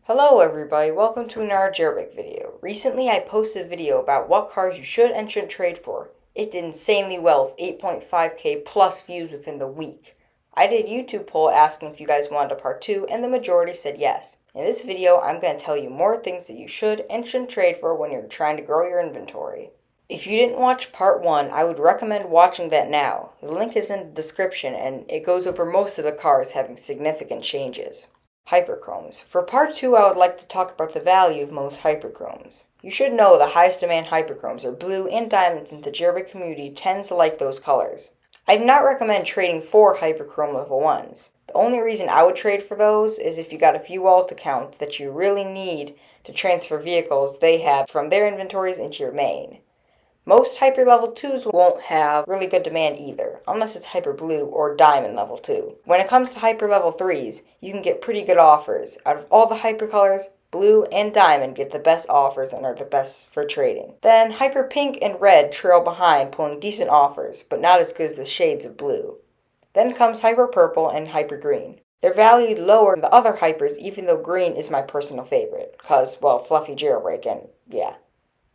Hello everybody, welcome to another Jailbreak video. Recently I posted a video about what cars you should and shouldn't trade for. It did insanely well with 8.5k plus views within the week. I did a YouTube poll asking if you guys wanted a part 2 and the majority said yes. In this video I'm going to tell you more things that you should and shouldn't trade for when you're trying to grow your inventory. If you didn't watch part 1, I would recommend watching that now. The link is in the description and it goes over most of the cars having significant changes. Hyperchromes. For part 2, I would like to talk about the value of most hyperchromes. You should know the highest demand hyperchromes are blue and diamond, since the Jailbreak community tends to like those colors. I do not recommend trading for hyperchrome level 1s. The only reason I would trade for those is if you got a few alt accounts that you really need to transfer vehicles they have from their inventories into your main. Most Hyper Level 2s won't have really good demand either, unless it's Hyper Blue or Diamond Level 2. When it comes to Hyper Level 3s, you can get pretty good offers. Out of all the Hyper colors, Blue and Diamond get the best offers and are the best for trading. Then Hyper Pink and Red trail behind, pulling decent offers, but not as good as the shades of Blue. Then comes Hyper Purple and Hyper Green. They're valued lower than the other Hypers, even though Green is my personal favorite, cause, well, fluffy Jailbreak and, yeah.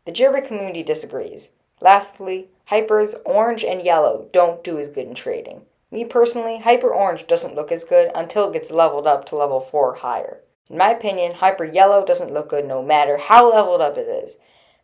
The Jailbreak community disagrees. Lastly, Hypers Orange and Yellow don't do as good in trading. Me personally, Hyper Orange doesn't look as good until it gets leveled up to level 4 or higher. In my opinion, Hyper Yellow doesn't look good no matter how leveled up it is.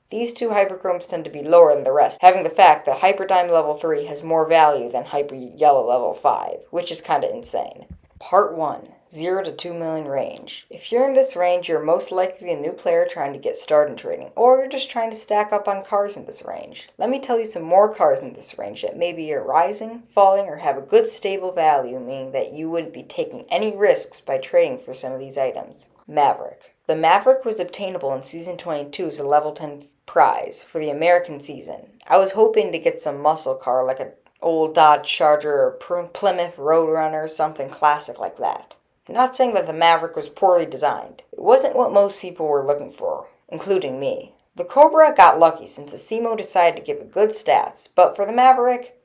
These two Hyperchromes tend to be lower than the rest, having the fact that Hyper Diamond level 3 has more value than Hyper Yellow level 5, which is kinda insane. Part 1. 0 to 2 million range. If you're in this range, you're most likely a new player trying to get started in trading, or you're just trying to stack up on cars in this range. Let me tell you some more cars in this range that maybe are rising, falling, or have a good stable value, meaning that you wouldn't be taking any risks by trading for some of these items. Maverick. The Maverick was obtainable in Season 22 as a level 10 prize for the American season. I was hoping to get some muscle car like a old Dodge Charger or Plymouth Roadrunner, something classic like that. I'm not saying that the Maverick was poorly designed. It wasn't what most people were looking for, including me. The COBRA got lucky since the CMO decided to give it good stats, but for the Maverick,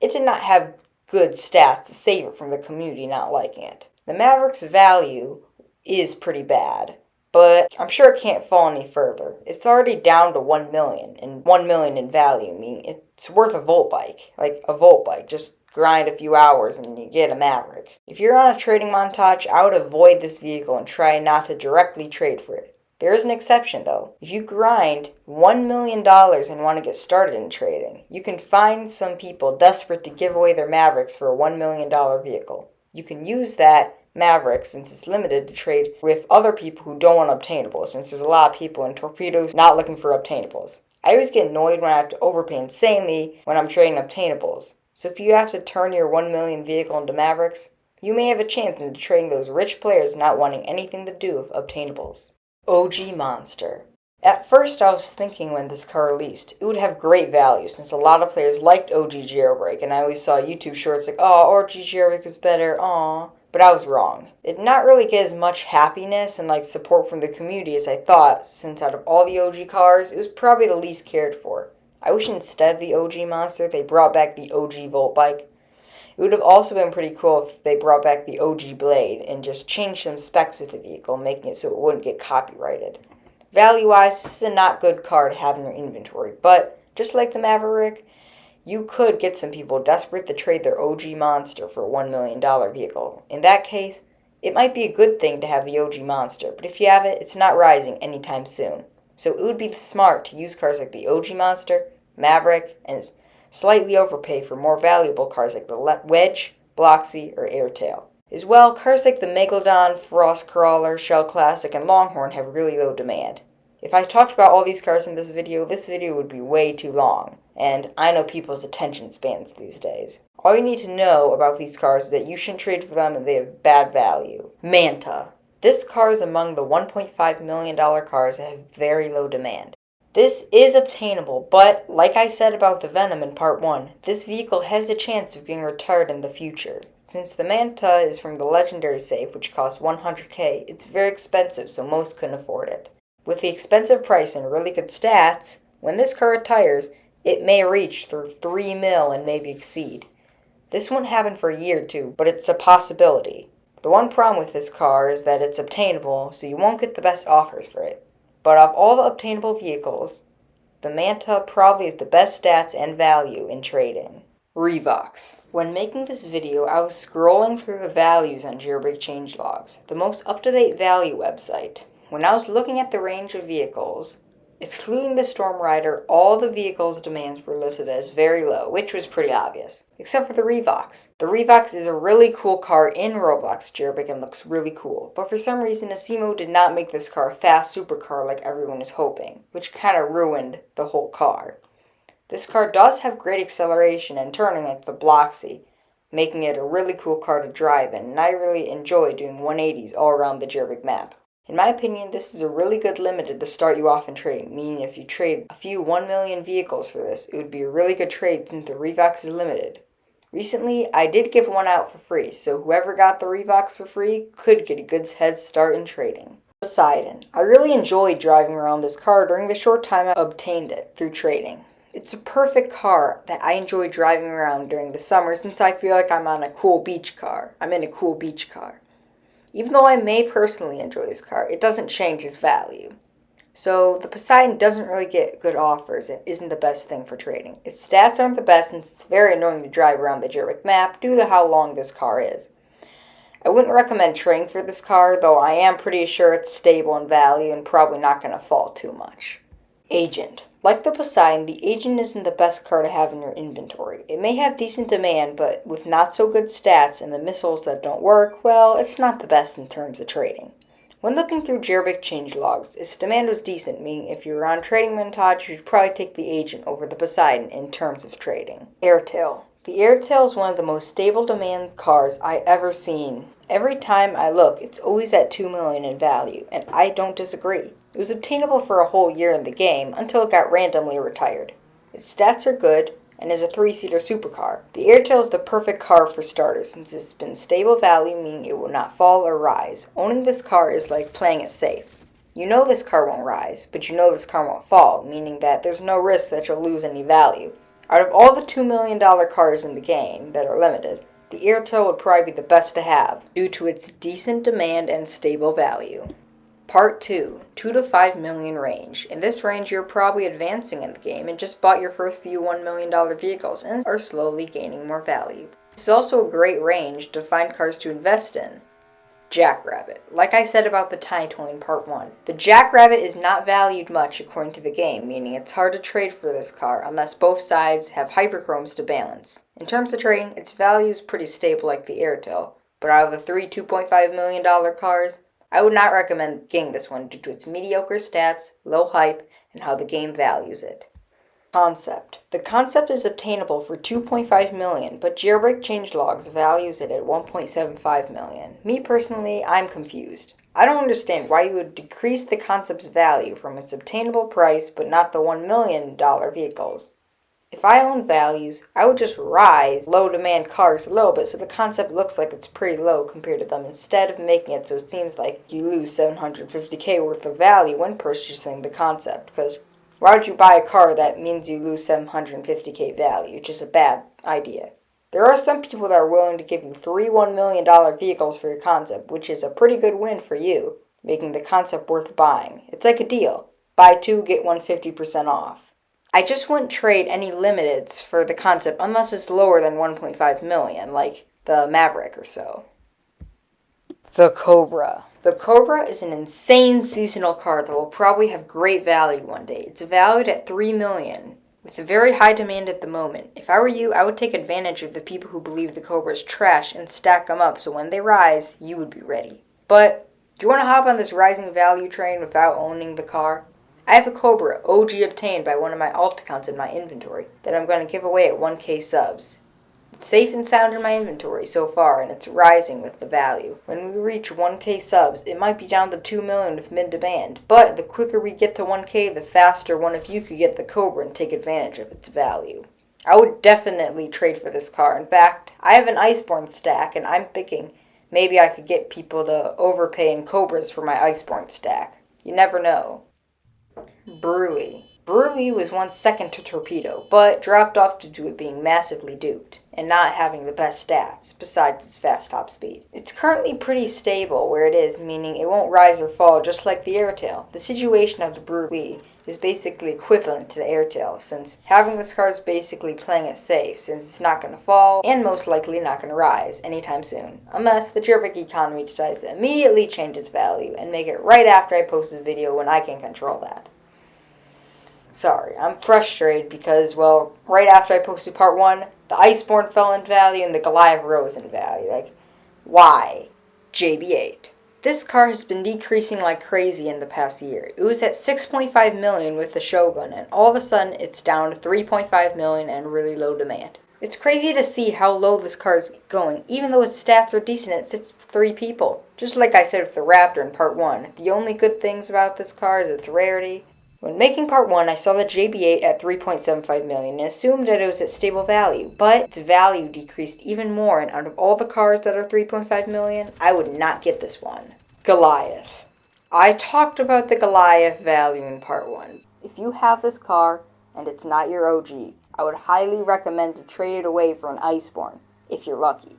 it did not have good stats to save it from the community not liking it. The Maverick's value is pretty bad, but I'm sure it can't fall any further. It's already down to 1 million, and 1 million in value, meaning it's worth a Volt bike. Like a Volt bike, just grind a few hours and you get a Maverick. If you're on a trading montage, I would avoid this vehicle and try not to directly trade for it. There is an exception though. If you grind $1 million and want to get started in trading, you can find some people desperate to give away their Mavericks for a $1 million vehicle. You can use that Maverick, since it's limited, to trade with other people who don't want obtainables, since there's a lot of people in torpedoes not looking for obtainables. I always get annoyed when I have to overpay insanely when I'm trading obtainables. So if you have to turn your 1 million vehicle into Mavericks, you may have a chance into trading those rich players not wanting anything to do with obtainables. OG Monster. At first I was thinking when this car released, it would have great value since a lot of players liked OG Jailbreak, and I always saw YouTube shorts like, oh, OG Jailbreak was better, aww. But I was wrong. It did not really get as much happiness and support from the community as I thought, since out of all the OG cars, it was probably the least cared for. I wish instead of the OG Monster, they brought back the OG Volt bike. It would have also been pretty cool if they brought back the OG Blade and just changed some specs with the vehicle, making it so it wouldn't get copyrighted. Value-wise, this is a not good car to have in your inventory, but just like the Maverick, you could get some people desperate to trade their OG Monster for a $1 million vehicle. In that case, it might be a good thing to have the OG Monster, but if you have it, it's not rising anytime soon. So it would be smart to use cars like the OG Monster, Maverick, and slightly overpay for more valuable cars like the Wedge, Bloxy, or Airtail. As well, cars like the Megalodon, Frost Crawler, Shell Classic, and Longhorn have really low demand. If I talked about all these cars in this video would be way too long, and I know people's attention spans these days. All you need to know about these cars is that you shouldn't trade for them and they have bad value. Manta. This car is among the $1.5 million cars that have very low demand. This is obtainable, but like I said about the Venom in part 1, this vehicle has a chance of being retired in the future. Since the Manta is from the Legendary Safe, which costs 100k, it's very expensive, so most couldn't afford it. With the expensive price and really good stats, when this car retires, it may reach through 3 mil and maybe exceed. This won't happen for a year or two, but it's a possibility. The one problem with this car is that it's obtainable, so you won't get the best offers for it. But of all the obtainable vehicles, the Manta probably is the best stats and value in trading. Revox. When making this video, I was scrolling through the values on Jailbreak changelogs, the most up-to-date value website. When I was looking at the range of vehicles, excluding the Storm Rider, all the vehicles' demands were listed as very low, which was pretty obvious, except for the Revox. The Revox is a really cool car in Roblox Jailbreak and looks really cool, but for some reason Asimo did not make this car a fast supercar like everyone was hoping, which kind of ruined the whole car. This car does have great acceleration and turning like the Bloxy, making it a really cool car to drive in, and I really enjoy doing 180s all around the Jailbreak map. In my opinion, this is a really good limited to start you off in trading, meaning if you trade a few 1 million vehicles for this, it would be a really good trade since the Revox is limited. Recently, I did give one out for free, so whoever got the Revox for free could get a good head start in trading. Poseidon. I really enjoyed driving around this car during the short time I obtained it through trading. It's a perfect car that I enjoy driving around during the summer since I feel like I'm in a cool beach car. Even though I may personally enjoy this car, it doesn't change its value. So the Poseidon doesn't really get good offers and isn't the best thing for trading. Its stats aren't the best since it's very annoying to drive around the Jailbreak map due to how long this car is. I wouldn't recommend trading for this car, though I am pretty sure it's stable in value and probably not going to fall too much. Agent. Like the Poseidon, the Agent isn't the best car to have in your inventory. It may have decent demand, but with not so good stats and the missiles that don't work, well, it's not the best in terms of trading. When looking through Jailbreak changelogs, its demand was decent, meaning if you were on trading montage, you'd probably take the Agent over the Poseidon in terms of trading. Airtail. The Airtail is one of the most stable demand cars I ever seen. Every time I look, it's always at 2 million in value, and I don't disagree. It was obtainable for a whole year in the game until it got randomly retired. Its stats are good and is a 3-seater supercar. The Airtail is the perfect car for starters since it's been stable value, meaning it will not fall or rise. Owning this car is like playing it safe. You know this car won't rise, but you know this car won't fall, meaning that there's no risk that you'll lose any value. Out of all the $2 million cars in the game that are limited, the Airtail would probably be the best to have due to its decent demand and stable value. Part 2, 2 to 5 million range. In this range, you're probably advancing in the game and just bought your first few $1 million vehicles and are slowly gaining more value. This is also a great range to find cars to invest in. Jackrabbit. Like I said about the Tiny Toy in Part 1, the Jackrabbit is not valued much according to the game, meaning it's hard to trade for this car unless both sides have Hyperchromes to balance. In terms of trading, its value is pretty stable like the Airtail, but out of the three $2.5 million cars, I would not recommend getting this one due to its mediocre stats, low hype, and how the game values it. Concept. The Concept is obtainable for 2.5 million, but Jailbreak changelogs values it at 1.75 million. Me personally, I'm confused. I don't understand why you would decrease the Concept's value from its obtainable price but not the $1 million vehicles. If I owned values, I would just rise low demand cars a little bit so the Concept looks like it's pretty low compared to them instead of making it so it seems like you lose 750k worth of value when purchasing the Concept, because why would you buy a car that means you lose 750k value? It's just a bad idea. There are some people that are willing to give you three $1 million vehicles for your Concept, which is a pretty good win for you, making the Concept worth buying. It's like a deal. Buy two, get one 50% off. I just wouldn't trade any limiteds for the Concept unless it's lower than 1.5 million, like the Maverick or so. The Cobra. The Cobra is an insane seasonal car that will probably have great value one day. It's valued at 3 million, with a very high demand at the moment. If I were you, I would take advantage of the people who believe the Cobra is trash and stack them up so when they rise, you would be ready. But, do you want to hop on this rising value train without owning the car? I have a Cobra, OG obtained by one of my alt accounts in my inventory, that I'm going to give away at 1k subs. It's safe and sound in my inventory so far, and it's rising with the value. When we reach 1k subs, it might be down to 2 million with mid-demand, but the quicker we get to 1k, the faster one of you could get the Cobra and take advantage of its value. I would definitely trade for this car. In fact, I have an Iceborne stack, and I'm thinking maybe I could get people to overpay in Cobras for my Iceborne stack. You never know. Burley. Burley was once second to Torpedo, but dropped off due to it being massively duped. and not having the best stats, besides its fast top speed. It's currently pretty stable where it is, meaning it won't rise or fall just like the Airtail. The situation of the Brute is basically equivalent to the Airtail, since having this car is basically playing it safe, since it's not going to fall, and most likely not going to rise anytime soon, unless the Jailbreak economy decides to immediately change its value and make it right after I post the video when I can control that. Sorry, I'm frustrated because, well, right after I posted part 1, the Iceborne fell in value and the Goliath rose in value. Like, why? JB8. This car has been decreasing like crazy in the past year. It was at 6.5 million with the Shogun, and all of a sudden it's down to 3.5 million and really low demand. It's crazy to see how low this car is going, even though its stats are decent, it fits 3 people. Just like I said with the Raptor in part 1, the only good things about this car is its rarity. When making part 1, I saw the JB8 at 3.75 million and assumed that it was at stable value, but its value decreased even more, and out of all the cars that are 3.5 million, I would not get this one. Goliath. I talked about the Goliath value in part 1. If you have this car and it's not your OG, I would highly recommend to trade it away for an Iceborne, if you're lucky.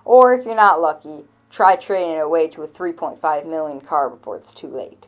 Or if you're not lucky, try trading it away to a 3.5 million car before it's too late.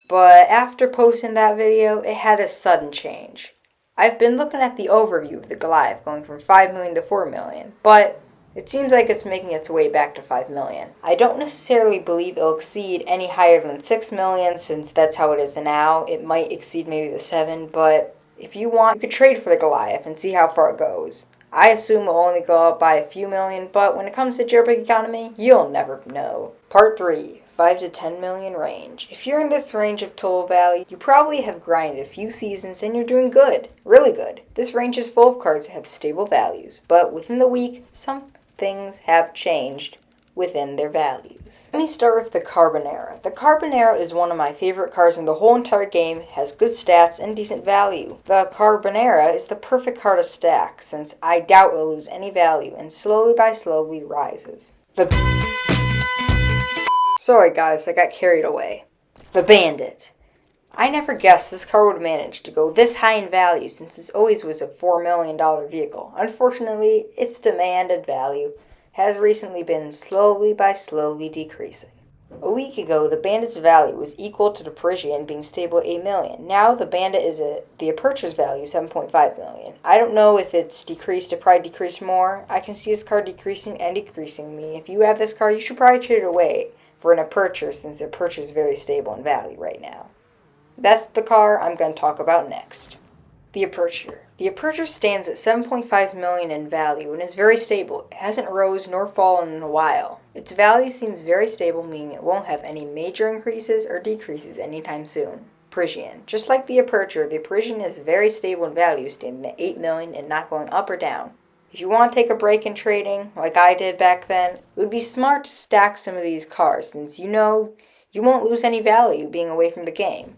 But after posting that video, it had a sudden change. I've been looking at the overview of the Goliath going from 5 million to 4 million, but it seems like it's making its way back to 5 million. I don't necessarily believe it'll exceed any higher than 6 million, since that's how it is now. It might exceed maybe the 7, but if you want, you could trade for the Goliath and see how far it goes. I assume it'll only go up by a few million, but when it comes to Jailbreak economy, you'll never know. Part 3. 5 to 10 million range. If you're in this range of total value, you probably have grinded a few seasons and you're doing good. Really good. This range is full of cards that have stable values, but within the week, some things have changed within their values. Let me start with the Carbonera. The Carbonera is one of my favorite cars in the whole entire game, has good stats and decent value. The Carbonera is the perfect car to stack, since I doubt it will lose any value and slowly by slowly rises. Sorry guys, I got carried away. The Bandit. I never guessed this car would manage to go this high in value, since it always was a $4 million vehicle. Unfortunately, its demand and value has recently been slowly decreasing. A week ago, the Bandit's value was equal to the Parisian being stable at 8 million. Now the Bandit is at the Aperture's value, 7.5 million. I don't know if it's decreased, it probably decreased more. I can see this car decreasing and decreasing. If you have this car, you should probably trade it away for an Aperture, since the Aperture is very stable in value right now. That's the car I'm going to talk about next. The Aperture. The Aperture stands at 7.5 million in value and is very stable. It hasn't rose nor fallen in a while. Its value seems very stable, meaning it won't have any major increases or decreases anytime soon. Parisian. Just like the Aperture, the Parisian is very stable in value, standing at 8 million and not going up or down. If you want to take a break in trading, like I did back then, it would be smart to stack some of these cars, since you know you won't lose any value being away from the game.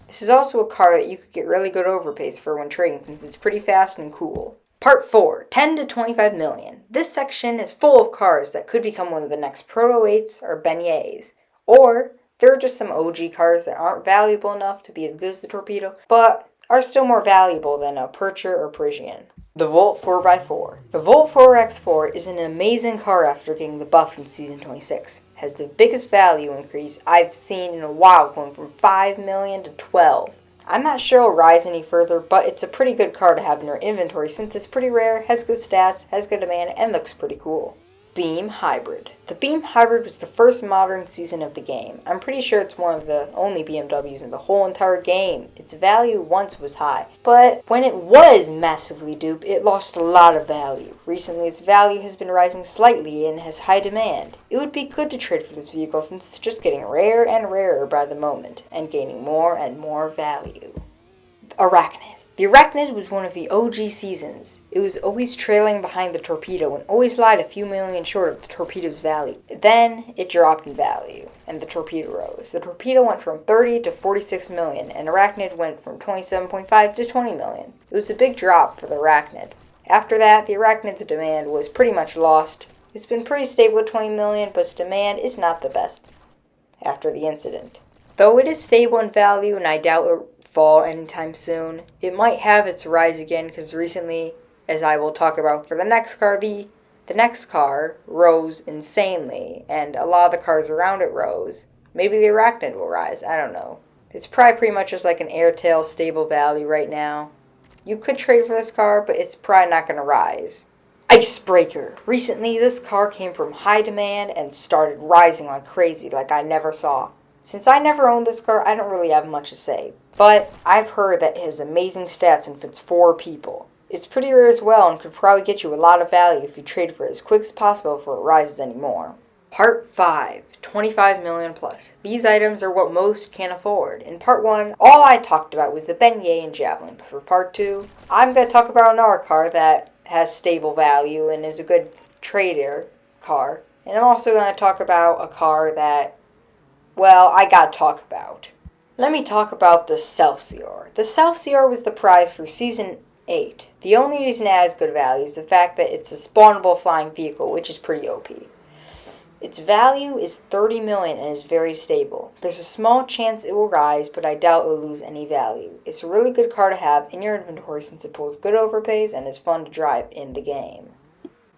This is also a car that you could get really good overpays for when trading, since it's pretty fast and cool. Part 4. 10 to 25 million. This section is full of cars that could become one of the next Proto 8s or Beignets. Or there are just some OG cars that aren't valuable enough to be as good as the Torpedo, but are still more valuable than a Aperture or Parisian. The Volt 4x4. The Volt 4x4 is an amazing car after getting the buff in Season 26. Has the biggest value increase I've seen in a while, going from 5 million to 12. I'm not sure it'll rise any further, but it's a pretty good car to have in your inventory since it's pretty rare, has good stats, has good demand, and looks pretty cool. Beam Hybrid. The Beam Hybrid was the first modern season of the game. I'm pretty sure it's one of the only BMWs in the whole entire game. Its value once was high, but when it was massively duped, it lost a lot of value. Recently, its value has been rising slightly and has high demand. It would be good to trade for this vehicle since it's just getting rarer and rarer by the moment, and gaining more and more value. Arachnid. The Arachnid was one of the OG seasons. It was always trailing behind the Torpedo and always lied a few million short of the Torpedo's value. Then it dropped in value and the Torpedo rose. The Torpedo went from 30 to 46 million and Arachnid went from 27.5 to 20 million. It was a big drop for the Arachnid. After that, the Arachnid's demand was pretty much lost. It's been pretty stable at 20 million, but its demand is not the best after the incident. Though it is stable in value and I doubt it fall anytime soon. It might have its rise again because recently, as I will talk about for the next car, the next car rose insanely, and a lot of the cars around it rose. Maybe the Arachnid will rise, I don't know. It's probably pretty much just like an Airtail stable value right now. You could trade for this car, but it's probably not going to rise. Icebreaker. Recently, this car came from high demand and started rising like crazy, like I never saw. Since I never owned this car, I don't really have much to say, but I've heard that it has amazing stats and fits 4 people. It's pretty rare as well and could probably get you a lot of value if you trade for it as quick as possible before it rises anymore. Part 5, 25 million plus. These items are what most can afford. In part 1, all I talked about was the Beignet and Javelin, but for part 2, I'm going to talk about another car that has stable value and is a good trader car. And I'm also going to talk about a car that, well, I got to talk about. Let me talk about the Celsior. The Celsior was the prize for Season 8. The only reason it has good value is the fact that it's a spawnable flying vehicle, which is pretty OP. Its value is 30 million and is very stable. There's a small chance it will rise, but I doubt it will lose any value. It's a really good car to have in your inventory since it pulls good overpays and is fun to drive in the game.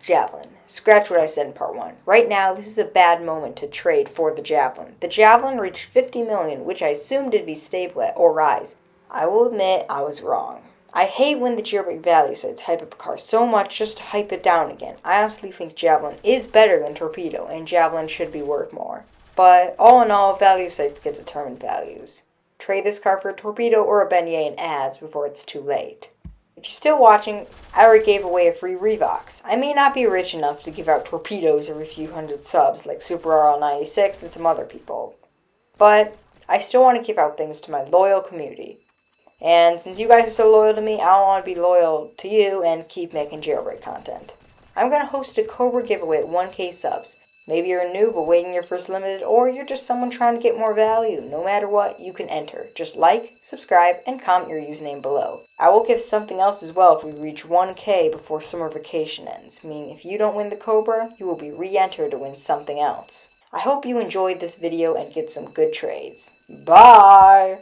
Javelin. Scratch what I said in part 1. Right now, this is a bad moment to trade for the Javelin. The Javelin reached 50 million, which I assumed it'd be stable at or rise. I will admit I was wrong. I hate when the Jailbreak value sites hype up a car so much just to hype it down again. I honestly think Javelin is better than Torpedo, and Javelin should be worth more. But all in all, value sites get determined values. Trade this car for a Torpedo or a Beignet in ads before it's too late. If you're still watching, I already gave away a free Revox. I may not be rich enough to give out Torpedoes every few hundred subs like Super RL96 and some other people, but I still want to give out things to my loyal community. And since you guys are so loyal to me, I want to be loyal to you and keep making Jailbreak content. I'm going to host a COBRA giveaway at 1K subs. Maybe you're a noob awaiting your first limited, or you're just someone trying to get more value. No matter what, you can enter. Just like, subscribe, and comment your username below. I will give something else as well if we reach 1K before summer vacation ends, meaning if you don't win the COBRA, you will be re-entered to win something else. I hope you enjoyed this video and get some good trades. Bye!